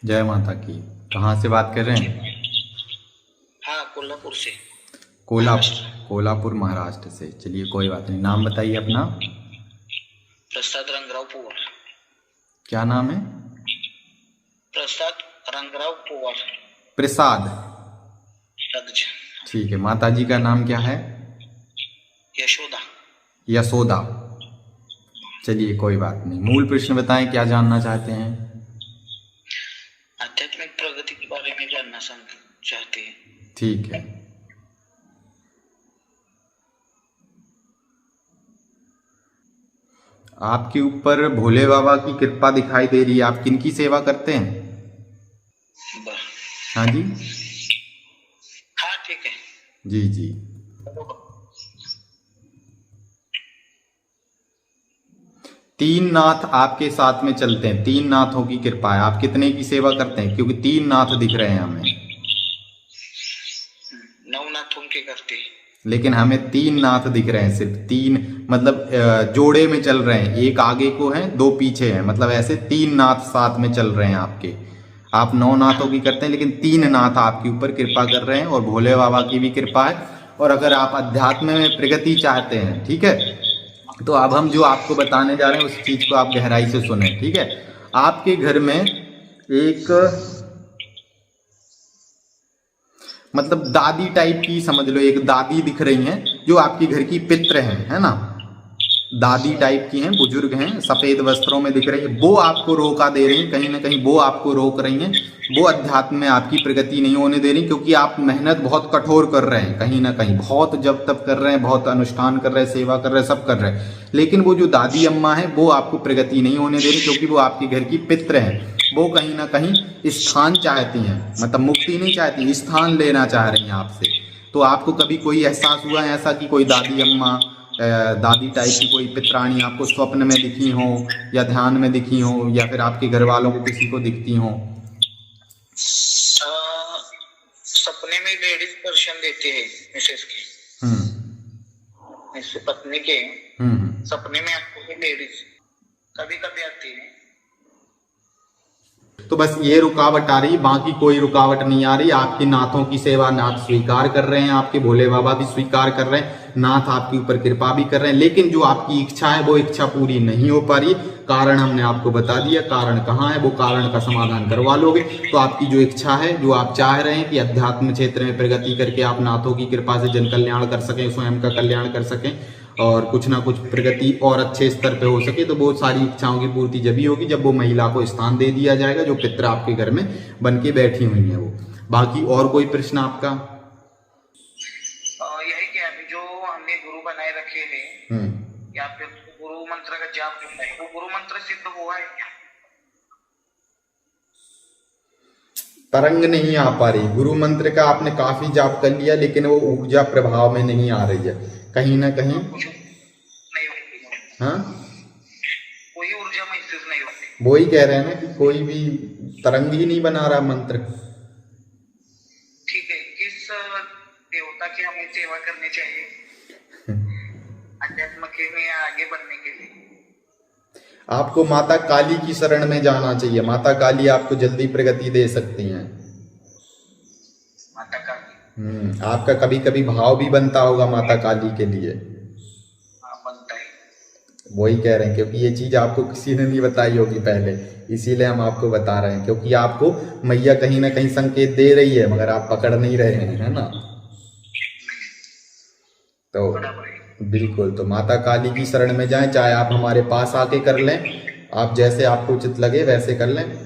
जय माता की। कहाँ से बात कर रहे हैं? हाँ, कोल्हापुर से। कोला महाराष्ट्र। कोल्हापुर महाराष्ट्र से। चलिए कोई बात नहीं, नाम बताइए अपना। प्रसाद रंगराव पवार। क्या नाम है? प्रसाद रंगराव पवार। प्रसाद। सदज। ठीक है। माता जी का नाम क्या है? यशोदा। यशोदा। चलिए कोई बात नहीं, मूल प्रश्न बताएं, क्या जानना चाहते हैं? आध्यात्मिक प्रगति के बारे में जानना चाहते हैं। ठीक है। आपके ऊपर भोले बाबा की कृपा दिखाई दे रही है। आप किनकी सेवा करते हैं? ब- हाँ जी। हाँ, ठीक है। जी जी। तीन नाथ आपके साथ में चलते हैं, तीन नाथों की कृपा है। आप कितने की सेवा करते हैं? क्योंकि तीन नाथ दिख रहे हैं हमें। नवनाथों के करते हैं। लेकिन हमें तीन नाथ दिख रहे हैं, सिर्फ तीन। मतलब जोड़े में चल रहे हैं, एक आगे को है, दो पीछे हैं, मतलब ऐसे तीन नाथ साथ में चल रहे हैं आपके। आप नौ नाथों की करते हैं, लेकिन तीन नाथ आपके ऊपर कृपा कर रहे हैं, और भोले बाबा की भी कृपा है। और अगर आप अध्यात्म में प्रगति चाहते हैं, ठीक है, तो अब हम जो आपको बताने जा रहे हैं उस चीज को आप गहराई से सुने, ठीक है। आपके घर में एक, मतलब दादी टाइप की समझ लो, एक दादी दिख रही हैं जो आपकी घर की पित्र हैं, है ना। दादी टाइप की हैं, बुजुर्ग हैं, सफेद वस्त्रों में दिख रही है। वो आपको रोका दे रही हैं, कहीं ना कहीं वो आपको रोक रही हैं। वो अध्यात्म में आपकी प्रगति नहीं होने दे रही, क्योंकि आप मेहनत बहुत कठोर कर रहे हैं, कहीं ना कहीं बहुत जब तब कर रहे हैं, बहुत अनुष्ठान कर रहे हैं, सेवा कर रहे हैं, सब कर रहे हैं। लेकिन वो जो दादी अम्मा है वो आपको प्रगति नहीं होने दे रही, क्योंकि वो आपके घर की पित्र हैं। वो कहीं ना कहीं स्थान चाहती हैं, मतलब मुक्ति नहीं चाहती, स्थान लेना चाह रही हैं आपसे। तो आपको कभी कोई एहसास हुआ है ऐसा कि कोई दादी अम्मा, दादी टाइप की कोई पितरानी आपको स्वप्न में दिखी हो, या ध्यान में दिखी हो, या फिर आपके घर वालों को किसी को दिखती हो? सपने में लेडीज दर्शन देते हैं, मिसेस के, पत्नी के। सपने में आपको लेडीज कभी कभी आती है। तो बस ये रुकावट आ रही, बाकी कोई रुकावट नहीं आ रही। आपकी नाथों की सेवा नाथ स्वीकार कर रहे हैं, आपके भोले बाबा भी स्वीकार कर रहे हैं, नाथ आपके ऊपर कृपा भी कर रहे हैं। लेकिन जो आपकी इच्छा है वो इच्छा पूरी नहीं हो पा रही। कारण हमने आपको बता दिया, कारण कहाँ है, वो कारण का समाधान करवा लोगे तो आपकी जो इच्छा है, जो आप चाह रहे हैं कि अध्यात्म क्षेत्र में प्रगति करके आप नाथों की कृपा से जन कल्याण कर सकें, स्वयं का कल्याण कर सकें, और कुछ ना कुछ प्रगति और अच्छे स्तर पे हो सके, तो बहुत सारी इच्छाओं की पूर्ति जब ही होगी जब वो महिला को स्थान दे दिया जाएगा जो पित्र आपके घर में बन के बैठी हुई है वो। बाकी और कोई प्रश्न आपका? यही कि अभी जो हमने गुरु बनाए रखे हैं, या फिर गुरु मंत्र का जाप करना है, वो गुरु मंत्र सिद्ध हुआ है क्या? तरंग नहीं आ पा रही। गुरु मंत्र का आपने काफी जाप कर लिया, लेकिन वो ऊर्जा प्रभाव में नहीं आ रही है, कहीं ना कहीं। नहीं होती। हाँ, कोई ऊर्जा महसूस नहीं होती। वो ही कह रहे हैं ना कि कोई भी तरंग ही नहीं बना रहा मंत्र। ठीक है, किस देवता की हमें सेवा करनी चाहिए अध्यात्म के में आगे बढ़ने के लिए? आपको माता काली की शरण में जाना चाहिए। माता काली आपको जल्दी प्रगति दे सकती हैं। माता काली। आपका कभी कभी भाव भी बनता होगा माता काली के लिए। हाँ, बनता है। वही कह रहे हैं, क्योंकि ये चीज आपको किसी ने नहीं बताई होगी पहले, इसीलिए हम आपको बता रहे हैं। क्योंकि आपको मैया कहीं ना कहीं संकेत दे रही है, मगर आप पकड़ नहीं रहे हैं, है ना। तो बिल्कुल, तो माता काली की शरण में जाएं, चाहे आप हमारे पास आके कर लें, आप जैसे आपको उचित लगे वैसे कर लें।